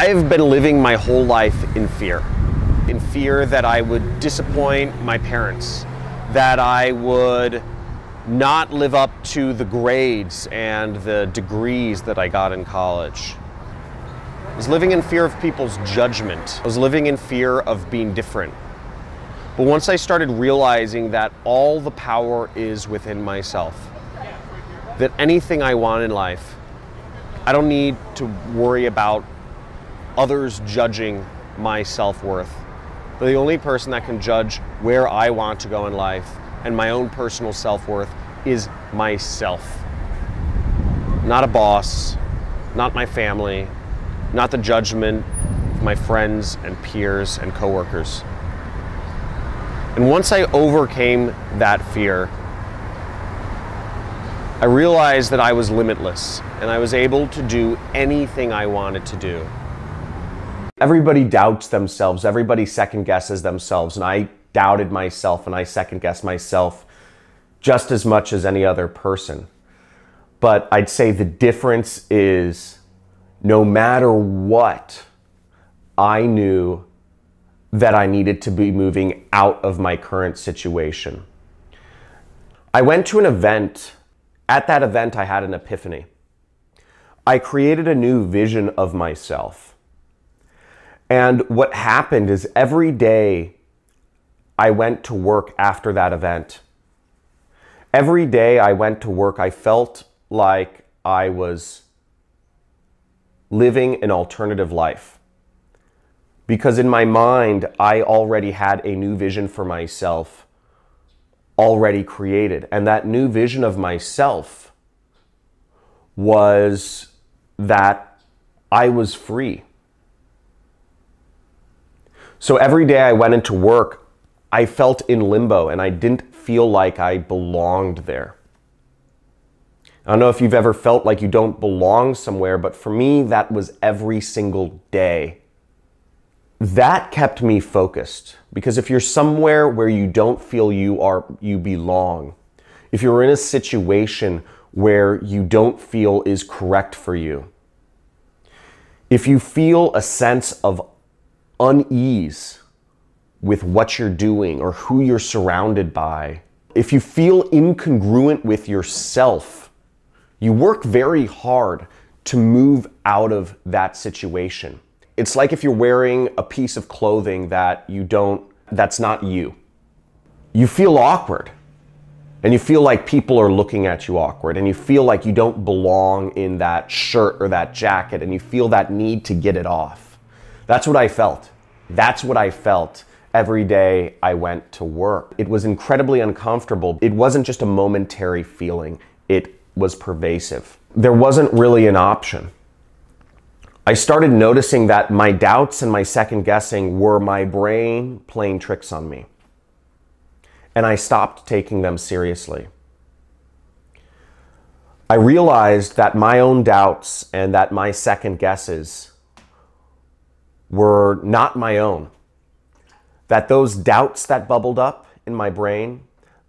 I've been living my whole life in fear. In fear that I would disappoint my parents, that I would not live up to the grades and the degrees that I got in college. I was living in fear of people's judgment. I was living in fear of being different. But once I started realizing that all the power is within myself, that anything I want in life, I don't need to worry about others judging my self-worth. The only person that can judge where I want to go in life and my own personal self-worth is myself. Not a boss, not my family, not the judgment of my friends and peers and coworkers. And once I overcame that fear, I realized that I was limitless and I was able to do anything I wanted to do. Everybody doubts themselves, everybody second guesses themselves, and I doubted myself and I second guessed myself just as much as any other person. But I'd say the difference is no matter what, I knew that I needed to be moving out of my current situation. I went to an event. At that event, I had an epiphany. I created a new vision of myself. And what happened is every day I went to work after that event. Every day I went to work, I felt like I was living an alternative life. Because in my mind, I already had a new vision for myself already created. And that new vision of myself was that I was free. So every day I went into work, I felt in limbo and I didn't feel like I belonged there. I don't know if you've ever felt like you don't belong somewhere, but for me, that was every single day. That kept me focused, because if you're somewhere where you don't feel you belong, if you're in a situation where you don't feel is correct for you, if you feel a sense of unease with what you're doing or who you're surrounded by, if you feel incongruent with yourself, you work very hard to move out of that situation. It's like if you're wearing a piece of clothing that's not you. You feel awkward and you feel like people are looking at you awkward and you feel like you don't belong in that shirt or that jacket and you feel that need to get it off. That's what I felt. That's what I felt every day I went to work. It was incredibly uncomfortable. It wasn't just a momentary feeling. It was pervasive. There wasn't really an option. I started noticing that my doubts and my second guessing were my brain playing tricks on me. And I stopped taking them seriously. I realized that my own doubts and that my second guesses were not my own. That those doubts that bubbled up in my brain,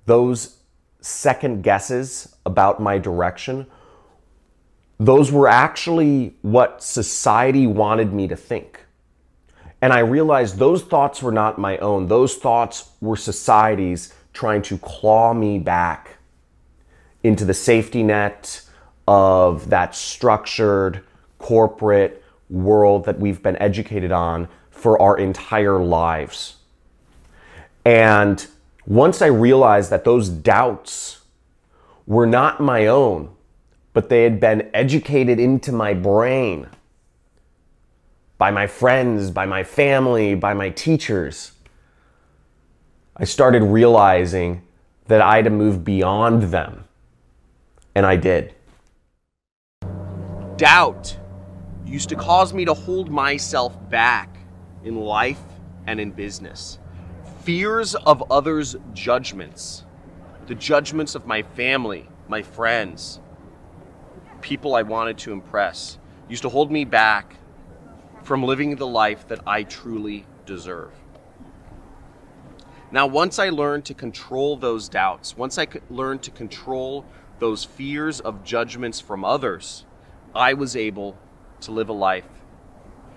those second guesses about my direction, those were actually what society wanted me to think. And I realized those thoughts were not my own. Those thoughts were society's trying to claw me back into the safety net of that structured corporate world that we've been educated on for our entire lives. And once I realized that those doubts were not my own, but they had been educated into my brain by my friends, by my family, by my teachers, I started realizing that I had to move beyond them. And I did. Doubt used to cause me to hold myself back in life and in business. Fears of others' judgments, the judgments of my family, my friends, people I wanted to impress, used to hold me back from living the life that I truly deserve. Now, once I learned to control those doubts, once I learned to control those fears of judgments from others, I was able to live a life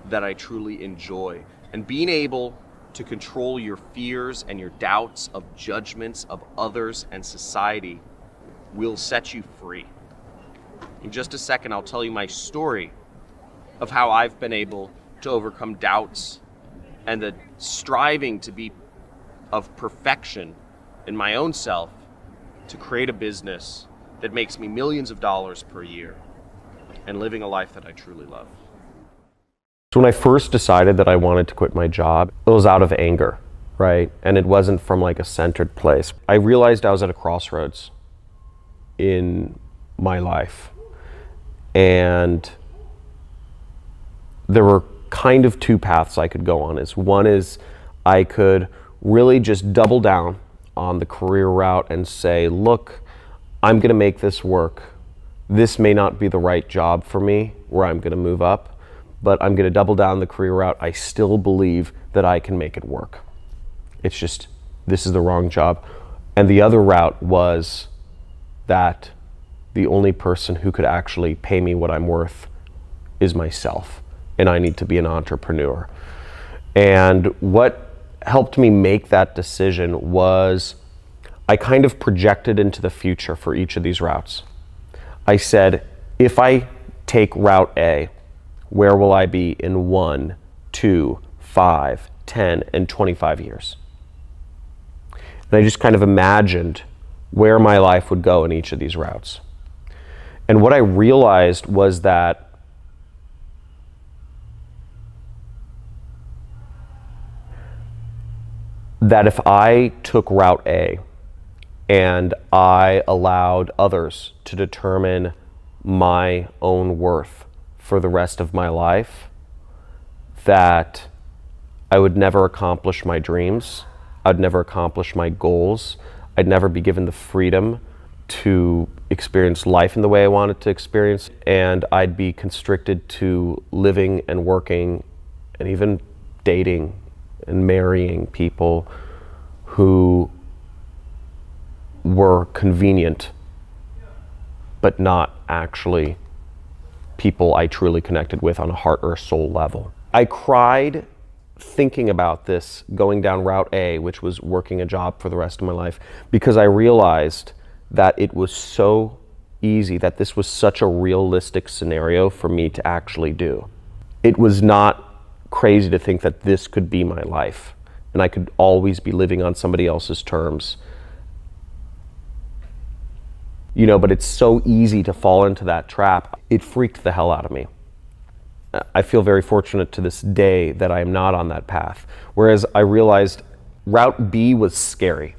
that I truly enjoy. And being able to control your fears and your doubts of judgments of others and society will set you free. In just a second, I'll tell you my story of how I've been able to overcome doubts and the striving to be of perfection in my own self to create a business that makes me millions of dollars per year and living a life that I truly love. So when I first decided that I wanted to quit my job, it was out of anger, right? And it wasn't from like a centered place. I realized I was at a crossroads in my life. And there were kind of two paths I could go on. One is I could really just double down on the career route and say, look, I'm going to make this work. This may not be the right job for me where I'm going to move up, but I'm going to double down the career route. I still believe that I can make it work. It's just, this is the wrong job. And the other route was that the only person who could actually pay me what I'm worth is myself, and I need to be an entrepreneur. And what helped me make that decision was I kind of projected into the future for each of these routes. I said, if I take route A, where will I be in 1, 2, 5, 10, and 25 years? And I just kind of imagined where my life would go in each of these routes. And what I realized was that if I took route A and I allowed others to determine my own worth for the rest of my life, that I would never accomplish my dreams, I'd never accomplish my goals, I'd never be given the freedom to experience life in the way I wanted to experience, and I'd be constricted to living and working and even dating and marrying people who were convenient but not actually people I truly connected with on a heart or soul level. I cried thinking about this going down route A, which was working a job for the rest of my life, because I realized that it was so easy, that this was such a realistic scenario for me to actually do. It was not crazy to think that this could be my life and I could always be living on somebody else's terms. You know, but it's so easy to fall into that trap. It freaked the hell out of me. I feel very fortunate to this day that I am not on that path. Whereas I realized route B was scary.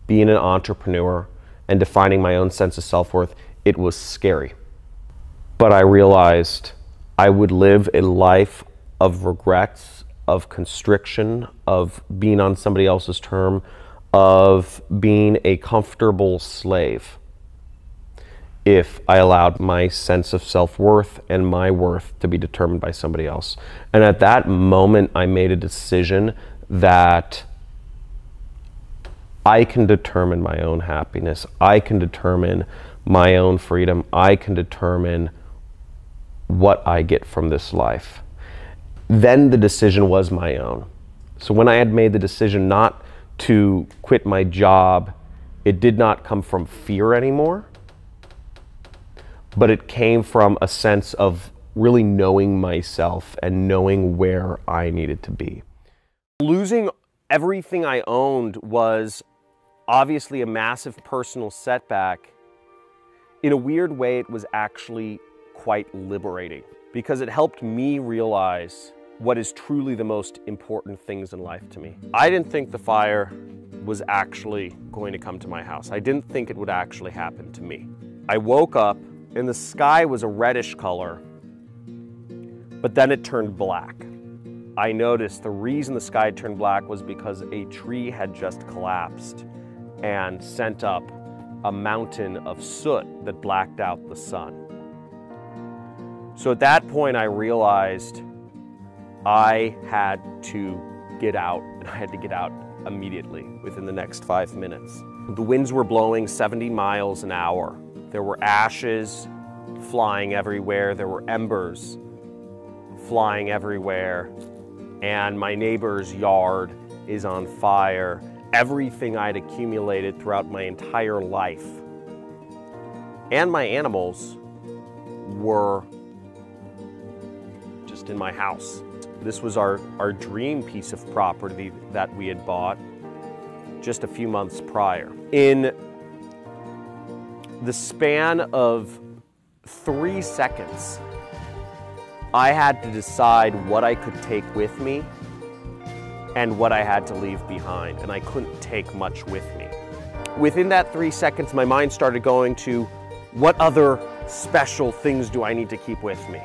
Being an entrepreneur and defining my own sense of self-worth, it was scary. But I realized I would live a life of regrets, of constriction, of being on somebody else's term, of being a comfortable slave if I allowed my sense of self-worth and my worth to be determined by somebody else. And at that moment, I made a decision that I can determine my own happiness. I can determine my own freedom. I can determine what I get from this life. Then the decision was my own. So when I had made the decision not to quit my job, it did not come from fear anymore, but it came from a sense of really knowing myself and knowing where I needed to be. Losing everything I owned was obviously a massive personal setback. In a weird way, it was actually quite liberating because it helped me realize what is truly the most important things in life to me. I didn't think the fire was actually going to come to my house. I didn't think it would actually happen to me. I woke up and the sky was a reddish color, but then it turned black. I noticed the reason the sky turned black was because a tree had just collapsed and sent up a mountain of soot that blacked out the sun. So at that point I realized I had to get out, and I had to get out immediately within the next 5 minutes. The winds were blowing 70 miles an hour. There were ashes flying everywhere. There were embers flying everywhere, and my neighbor's yard is on fire. Everything I'd accumulated throughout my entire life and my animals were just in my house. This was our dream piece of property that we had bought just a few months prior. In the span of 3 seconds, I had to decide what I could take with me and what I had to leave behind, and I couldn't take much with me. Within that 3 seconds, my mind started going to, what other special things do I need to keep with me?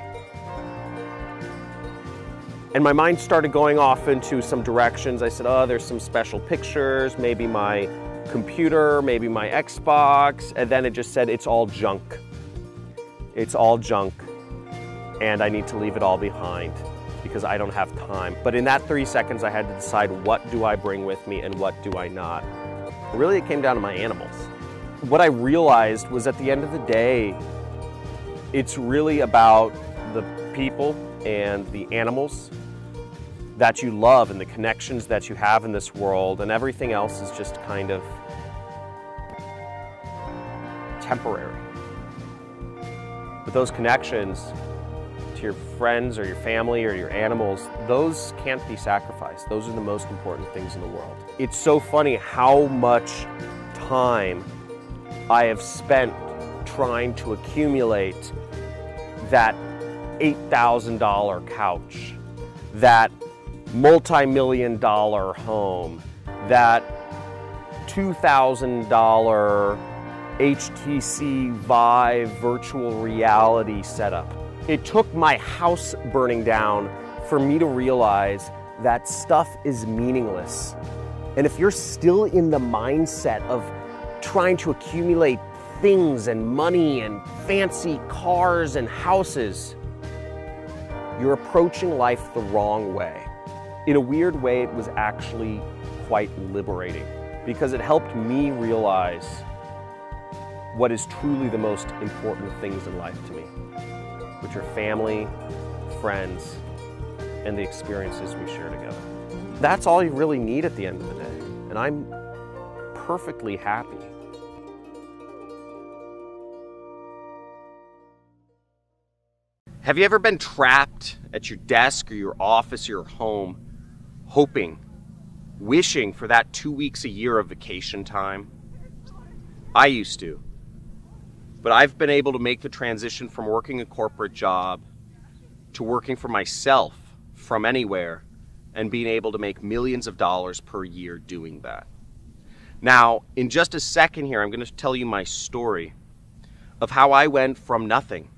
And my mind started going off into some directions. I said, oh, there's some special pictures, maybe my computer, maybe my Xbox, and then it just said, it's all junk. It's all junk, and I need to leave it all behind because I don't have time. But in that 3 seconds, I had to decide, what do I bring with me and what do I not? Really, it came down to my animals. What I realized was, at the end of the day, it's really about the people and the animals that you love and the connections that you have in this world, and everything else is just kind of temporary. But those connections to your friends or your family or your animals, those can't be sacrificed. Those are the most important things in the world. It's so funny how much time I have spent trying to accumulate that $8,000 couch, that multi-million-dollar home, that $2,000 HTC Vive virtual reality setup. It took my house burning down for me to realize that stuff is meaningless. And if you're still in the mindset of trying to accumulate things and money and fancy cars and houses, you're approaching life the wrong way. In a weird way, it was actually quite liberating because it helped me realize what is truly the most important things in life to me, which are family, friends, and the experiences we share together. That's all you really need at the end of the day, and I'm perfectly happy. Have you ever been trapped at your desk or your office or your home, hoping, wishing for that 2 weeks a year of vacation time? I used to. But I've been able to make the transition from working a corporate job to working for myself from anywhere and being able to make millions of dollars per year doing that. Now, in just a second here, I'm going to tell you my story of how I went from nothing,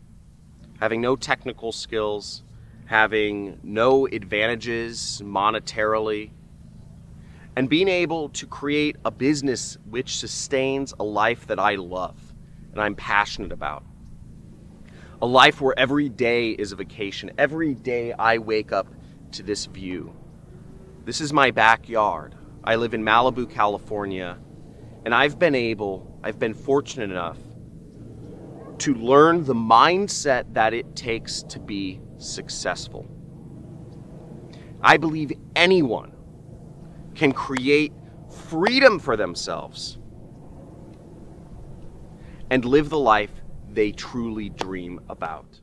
having no technical skills, having no advantages monetarily, and being able to create a business which sustains a life that I love and I'm passionate about. A life where every day is a vacation. Every day I wake up to this view. This is my backyard. I live in Malibu, California, and I've been fortunate enough to learn the mindset that it takes to be successful. I believe anyone can create freedom for themselves and live the life they truly dream about.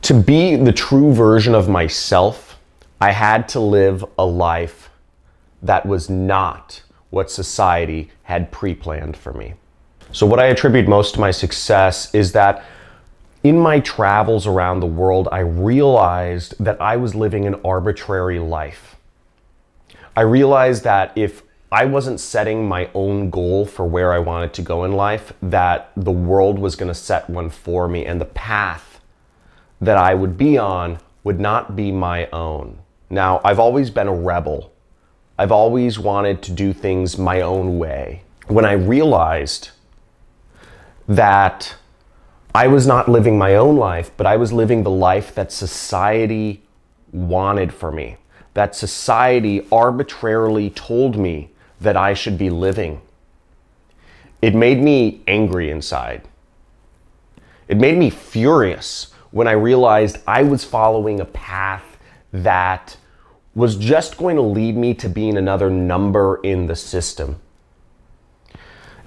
To be the true version of myself, I had to live a life that was not what society had pre-planned for me. So what I attribute most to my success is that in my travels around the world, I realized that I was living an arbitrary life. I realized that if I wasn't setting my own goal for where I wanted to go in life, that the world was going to set one for me, and the path that I would be on would not be my own. Now, I've always been a rebel. I've always wanted to do things my own way. When I realized that I was not living my own life, but I was living the life that society wanted for me, that society arbitrarily told me that I should be living, it made me angry inside. It made me furious when I realized I was following a path that was just going to lead me to being another number in the system.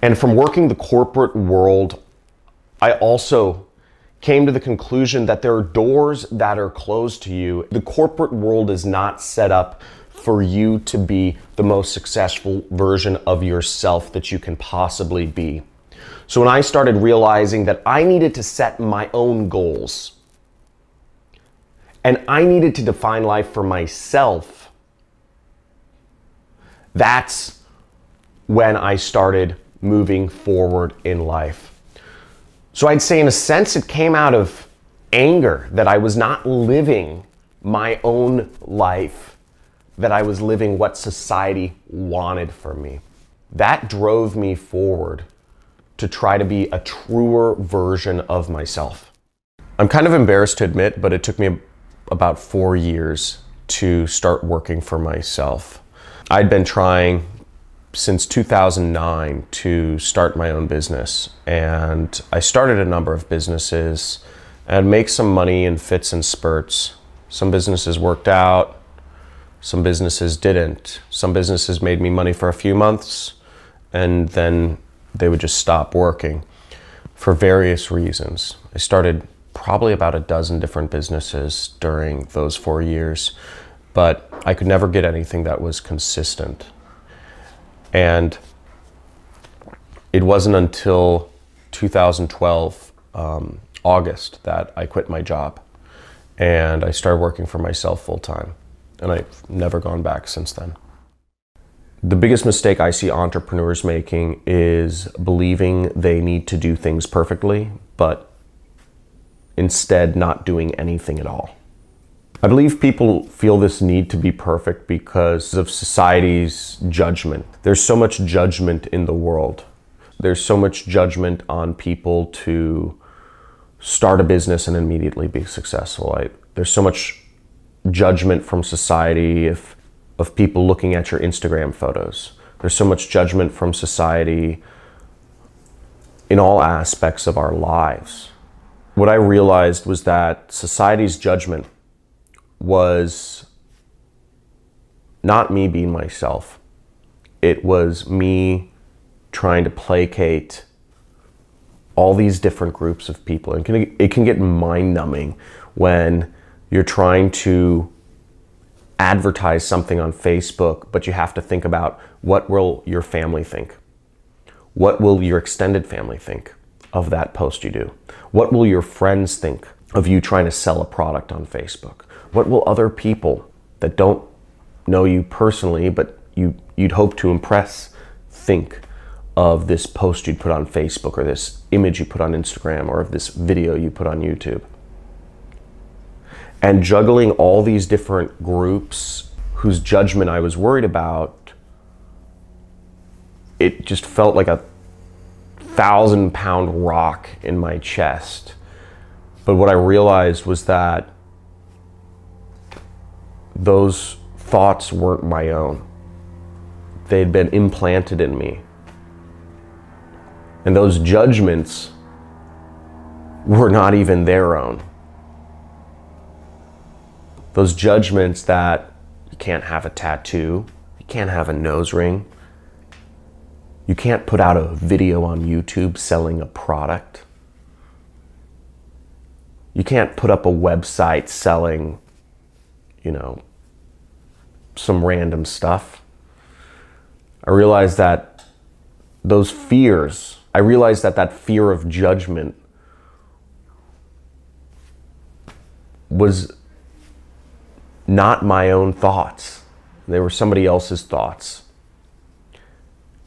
And from working the corporate world, I also came to the conclusion that there are doors that are closed to you. The corporate world is not set up for you to be the most successful version of yourself that you can possibly be. So when I started realizing that I needed to set my own goals and I needed to define life for myself, that's when I started moving forward in life. So I'd say in a sense it came out of anger that I was not living my own life, that I was living what society wanted for me. That drove me forward to try to be a truer version of myself. I'm kind of embarrassed to admit, but it took me about 4 years to start working for myself. I'd been trying since 2009 to start my own business, and I started a number of businesses and make some money in fits and spurts. Some businesses worked out, some businesses didn't. Some businesses made me money for a few months and then they would just stop working for various reasons. I started probably about a dozen different businesses during those 4 years, but I could never get anything that was consistent. And it wasn't until 2012, August, that I quit my job and I started working for myself full time. And I've never gone back since then. The biggest mistake I see entrepreneurs making is believing they need to do things perfectly, but instead not doing anything at all. I believe people feel this need to be perfect because of society's judgment. There's so much judgment in the world. There's so much judgment on people to start a business and immediately be successful. There's so much judgment from society of people looking at your Instagram photos. There's so much judgment from society in all aspects of our lives. What I realized was that society's judgment was not me being myself. It was me trying to placate all these different groups of people. And it can get mind-numbing when you're trying to advertise something on Facebook, but you have to think about, what will your family think? What will your extended family think of that post you do? What will your friends think of you trying to sell a product on Facebook? What will other people that don't know you personally, but you'd hope to impress, think of this post you'd put on Facebook, or this image you put on Instagram, or of this video you put on YouTube? And juggling all these different groups whose judgment I was worried about, it just felt like a 1,000-pound rock in my chest. But what I realized was that those thoughts weren't my own. They'd been implanted in me. And those judgments were not even their own. Those judgments that you can't have a tattoo, you can't have a nose ring, you can't put out a video on YouTube selling a product, you can't put up a website selling, some random stuff. I realized that those fears, that fear of judgment was not my own thoughts. They were somebody else's thoughts.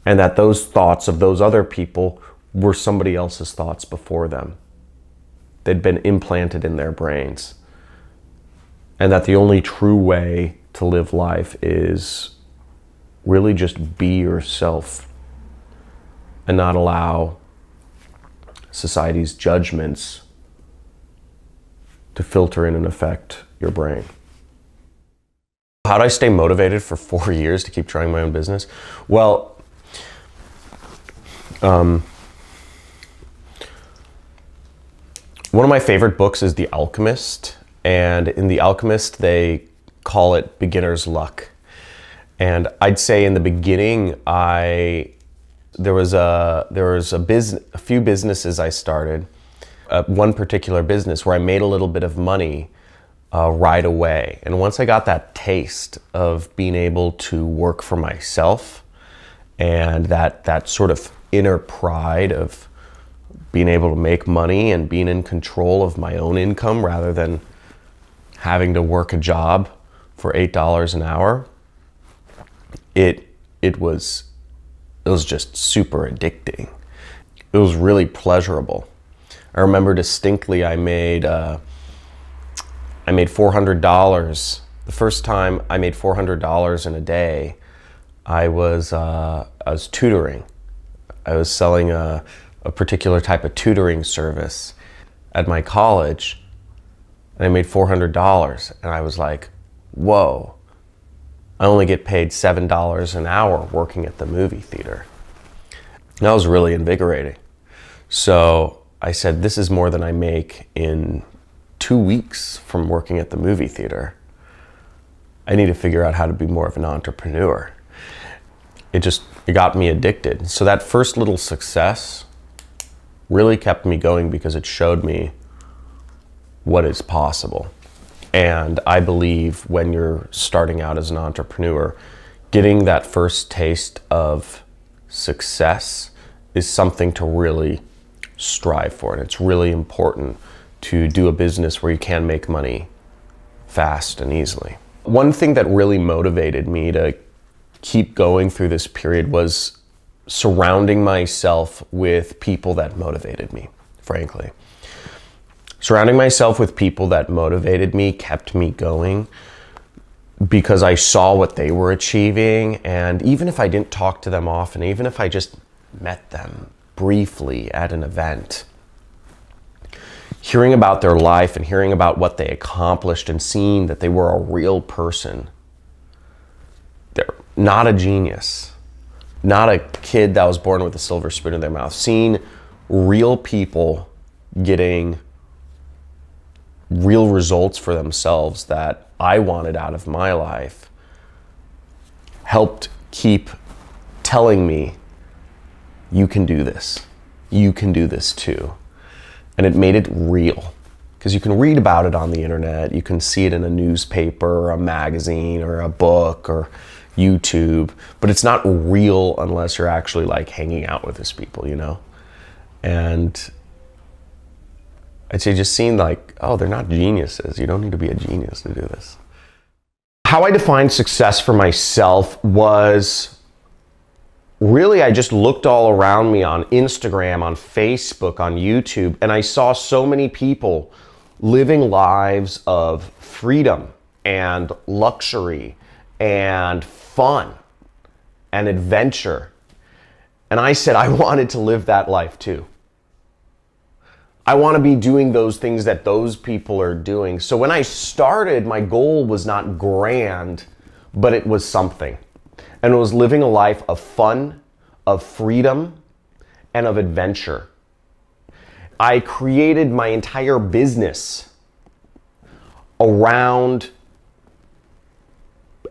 And that those thoughts of those other people were somebody else's thoughts before them. They'd been implanted in their brains. And that the only true way to live life is really just be yourself and not allow society's judgments to filter in and affect your brain. How did I stay motivated for 4 years to keep trying my own business? Well, when One of my favorite books is The Alchemist, and in The Alchemist they call it beginner's luck. And I'd say in the beginning there was a few businesses I started. One particular business where I made a little bit of money right away. And once I got that taste of being able to work for myself and that sort of inner pride of being able to make money and being in control of my own income rather than having to work a job for $8 an hour, it was just super addicting. It was really pleasurable. I remember distinctly I made $400. The first time I made $400 in a day, I was tutoring. I was selling a particular type of tutoring service at my college, and I made $400, and I was like, whoa, I only get paid $7 an hour working at the movie theater. And that was really invigorating. So I said, this is more than I make in 2 weeks from working at the movie theater. I need to figure out how to be more of an entrepreneur. It got me addicted. So that first little success really kept me going because it showed me what is possible. And I believe when you're starting out as an entrepreneur, getting that first taste of success is something to really strive for. And it's really important to do a business where you can make money fast and easily. One thing that really motivated me to keep going through this period was surrounding myself with people that motivated me, frankly. Surrounding myself with people that motivated me kept me going because I saw what they were achieving. And even if I didn't talk to them often, even if I just met them briefly at an event, hearing about their life and hearing about what they accomplished and seeing that they were a real person, they're not a genius, not a kid that was born with a silver spoon in their mouth, seeing real people getting real results for themselves that I wanted out of my life helped keep telling me, you can do this. You can do this too. And it made it real because you can read about it on the internet. You can see it in a newspaper or a magazine or a book or YouTube, but it's not real unless you're actually like hanging out with these people, you know? And I'd say just seeing like, oh, they're not geniuses. You don't need to be a genius to do this. How I defined success for myself was really, I just looked all around me on Instagram, on Facebook, on YouTube, and I saw so many people living lives of freedom and luxury and fun and adventure. And I said, I wanted to live that life too. I want to be doing those things that those people are doing. So when I started, my goal was not grand, but it was something. And it was living a life of fun, of freedom, and of adventure. I created my entire business around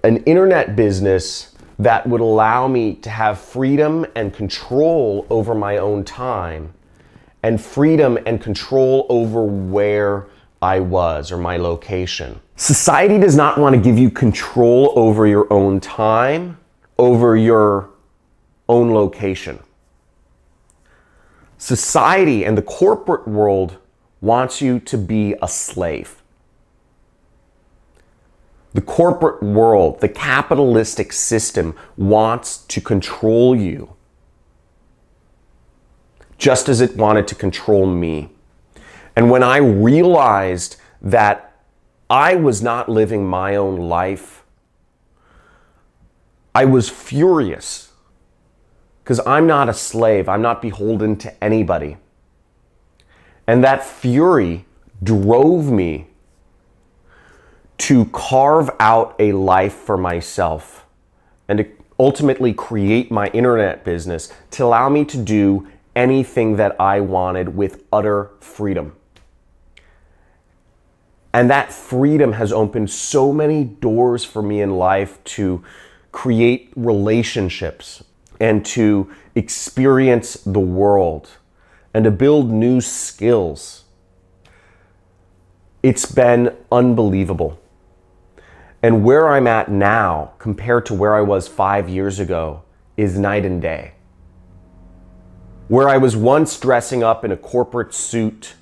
an internet business that would allow me to have freedom and control over my own time, and freedom and control over where I was or my location. Society does not want to give you control over your own time, over your own location. Society and the corporate world wants you to be a slave. The corporate world, the capitalistic system wants to control you, just as it wanted to control me. And when I realized that I was not living my own life, I was furious because I'm not a slave. I'm not beholden to anybody. And that fury drove me to carve out a life for myself and to ultimately create my internet business to allow me to do anything that I wanted with utter freedom. And that freedom has opened so many doors for me in life to create relationships and to experience the world and to build new skills. It's been unbelievable. And where I'm at now compared to where I was 5 years ago is night and day. Where I was once dressing up in a corporate suit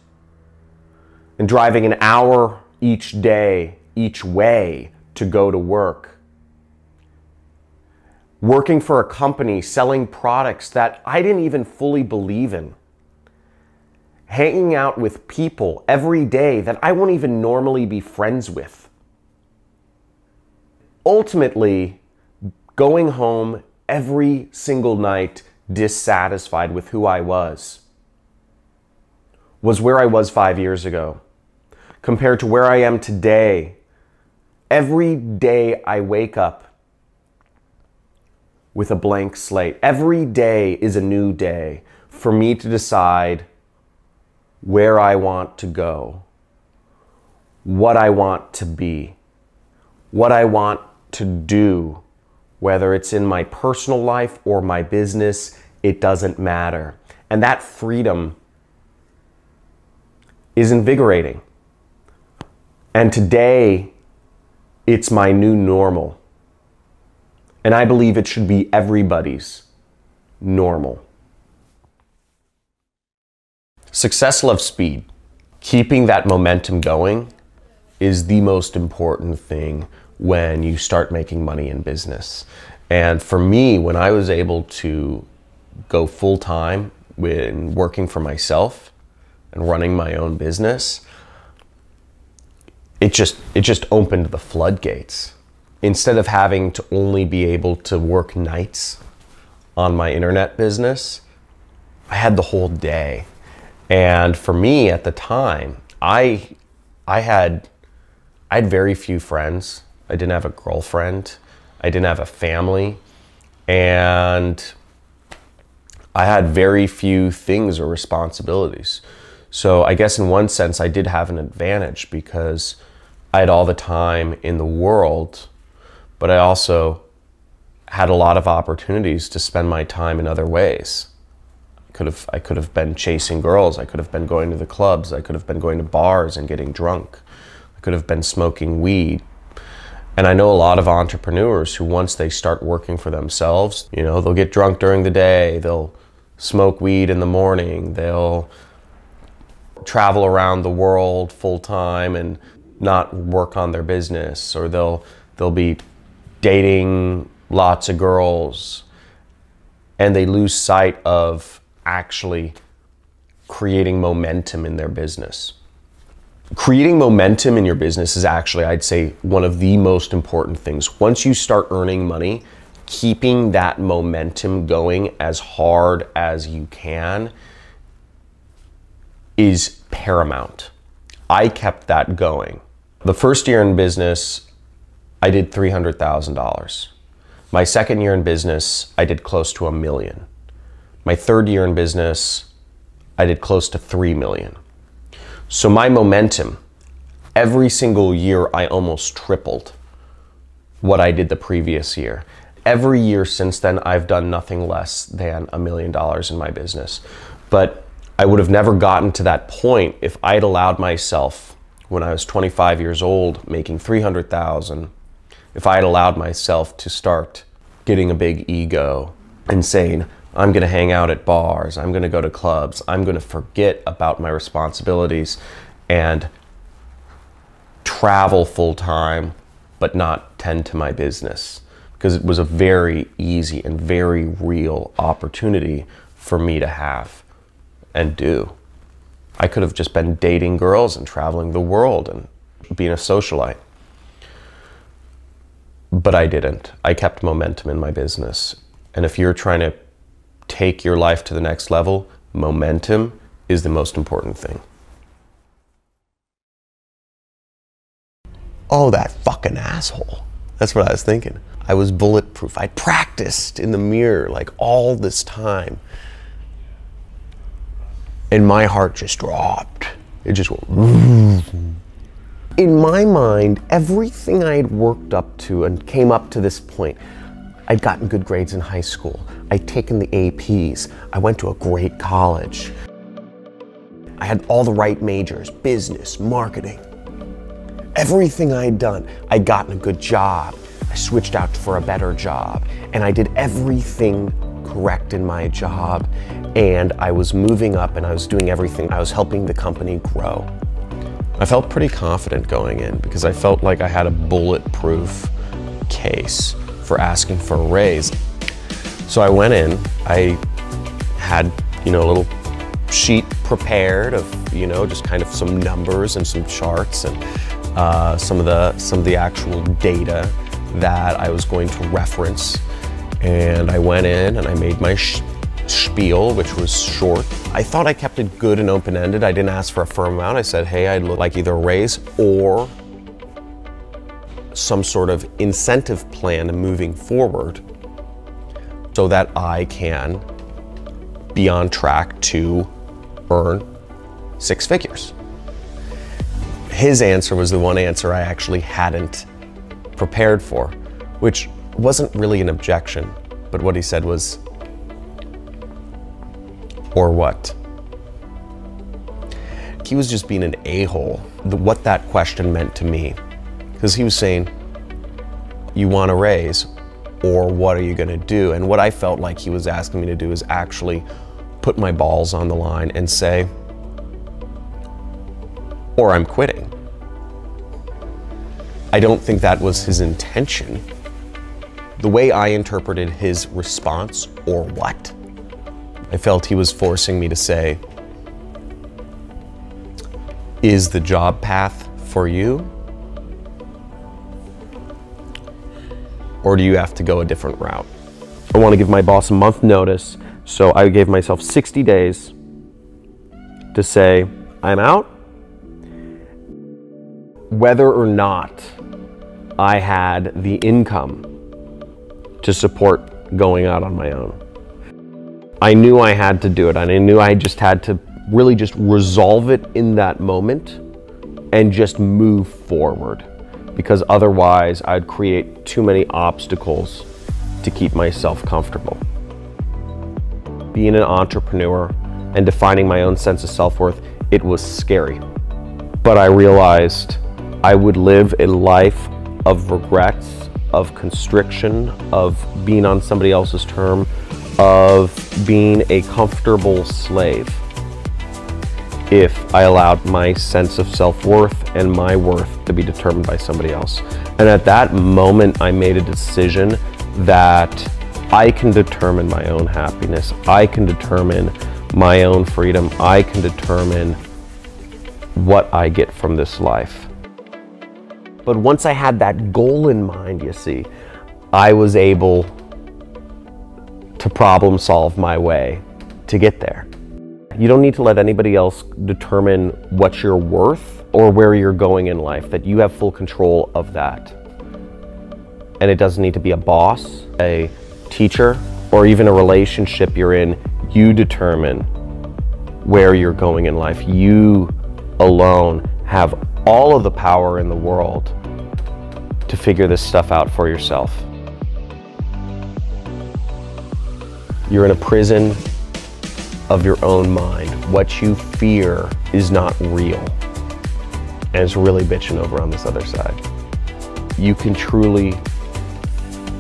and driving an hour each day, each way to go to work. Working for a company selling products that I didn't even fully believe in. Hanging out with people every day that I won't even normally be friends with. Ultimately, going home every single night dissatisfied with who I was where I was 5 years ago. Compared to where I am today, every day I wake up with a blank slate. Every day is a new day for me to decide where I want to go, what I want to be, what I want to do, whether it's in my personal life or my business, it doesn't matter. And that freedom is invigorating. And today, it's my new normal. And I believe it should be everybody's normal. Success loves speed. Keeping that momentum going is the most important thing when you start making money in business. And for me, when I was able to go full time when working for myself and running my own business, it just opened the floodgates. Instead of having to only be able to work nights on my internet business, I had the whole day. And for me at the time, I had very few friends. I didn't have a girlfriend. I didn't have a family. And I had very few things or responsibilities. So I guess in one sense I did have an advantage because I had all the time in the world, but I also had a lot of opportunities to spend my time in other ways. I could have been chasing girls. I could have been going to the clubs. I could have been going to bars and getting drunk. I could have been smoking weed. And I know a lot of entrepreneurs who once they start working for themselves, they'll get drunk during the day, they'll smoke weed in the morning, they'll travel around the world full time and not work on their business, or they'll be dating lots of girls, and they lose sight of actually creating momentum in their business. Creating momentum in your business is actually, I'd say, one of the most important things. Once you start earning money, keeping that momentum going as hard as you can is paramount. I kept that going. The first year in business, I did $300,000. My second year in business, I did close to $1 million. My third year in business, I did close to $3 million. So my momentum, every single year I almost tripled what I did the previous year. Every year since then, I've done nothing less than $1 million in my business. But I would have never gotten to that point if I'd allowed myself, when I was 25 years old, making $300,000, if I had allowed myself to start getting a big ego and saying, I'm gonna hang out at bars, I'm gonna go to clubs, I'm gonna forget about my responsibilities and travel full time, but not tend to my business. Because it was a very easy and very real opportunity for me to have and do. I could have just been dating girls and traveling the world and being a socialite. But I didn't. I kept momentum in my business. And if you're trying to take your life to the next level, momentum is the most important thing. Oh, that fucking asshole. That's what I was thinking. I was bulletproof. I practiced in the mirror like all this time. And my heart just dropped. It just went. In my mind, everything I had worked up to and came up to this point, I'd gotten good grades in high school. I'd taken the APs. I went to a great college. I had all the right majors, business, marketing. Everything I'd done, I'd gotten a good job. I switched out for a better job, and I did everything correct in my job, and I was moving up and I was doing everything. I was helping the company grow. I felt pretty confident going in because I felt like I had a bulletproof case for asking for a raise. So I went in, I had, a little sheet prepared of, just kind of some numbers and some charts and some of the actual data that I was going to reference. And I went in and I made my spiel, which was short. I thought I kept it good and open-ended. I didn't ask for a firm amount. I said, hey, I'd look like either a raise or some sort of incentive plan moving forward so that I can be on track to earn 6 figures. His answer was the one answer I actually hadn't prepared for, which wasn't really an objection, but what he said was, or what? He was just being an a-hole. What that question meant to me, because he was saying, you want a raise, or what are you gonna do? And what I felt like he was asking me to do is actually put my balls on the line and say, or I'm quitting. I don't think that was his intention. The way I interpreted his response, or what, I felt he was forcing me to say, is the job path for you? Or do you have to go a different route? I want to give my boss a month notice, so I gave myself 60 days to say, I'm out. Whether or not I had the income to support going out on my own. I knew I had to do it, and I knew I just had to really just resolve it in that moment and just move forward, because otherwise I'd create too many obstacles to keep myself comfortable. Being an entrepreneur and defining my own sense of self-worth, it was scary. But I realized I would live a life of regrets, of constriction, of being on somebody else's term, of being a comfortable slave if I allowed my sense of self-worth and my worth to be determined by somebody else. And at that moment, I made a decision that I can determine my own happiness. I can determine my own freedom. I can determine what I get from this life. But once I had that goal in mind, you see, I was able to problem solve my way to get there. You don't need to let anybody else determine what you're worth or where you're going in life, that you have full control of that. And it doesn't need to be a boss, a teacher, or even a relationship you're in. You determine where you're going in life. You alone have all of the power in the world to figure this stuff out for yourself. You're in a prison of your own mind. What you fear is not real, and it's really bitching over on this other side. You can truly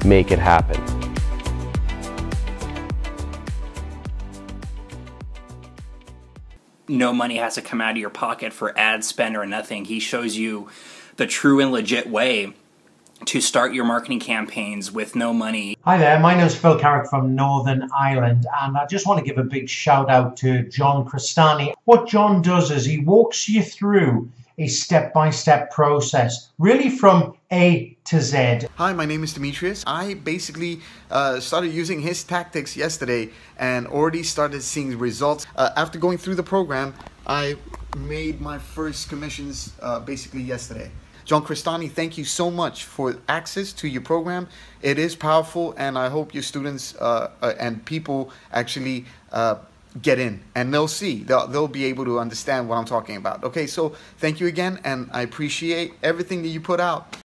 make it happen. No money has to come out of your pocket for ad spend or nothing. He shows you the true and legit way to start your marketing campaigns with no money. Hi there, my name is Phil Carrick from Northern Ireland, and I just want to give a big shout out to John Crestani. What John does is he walks you through a step-by-step process, really from A to Z. Hi, my name is Demetrius. I basically started using his tactics yesterday and already started seeing results. After going through the program, I made my first commissions basically yesterday. John Crestani, thank you so much for access to your program. It is powerful, and I hope your students and people actually get in, and they'll see. They'll be able to understand what I'm talking about. Okay, so thank you again, and I appreciate everything that you put out.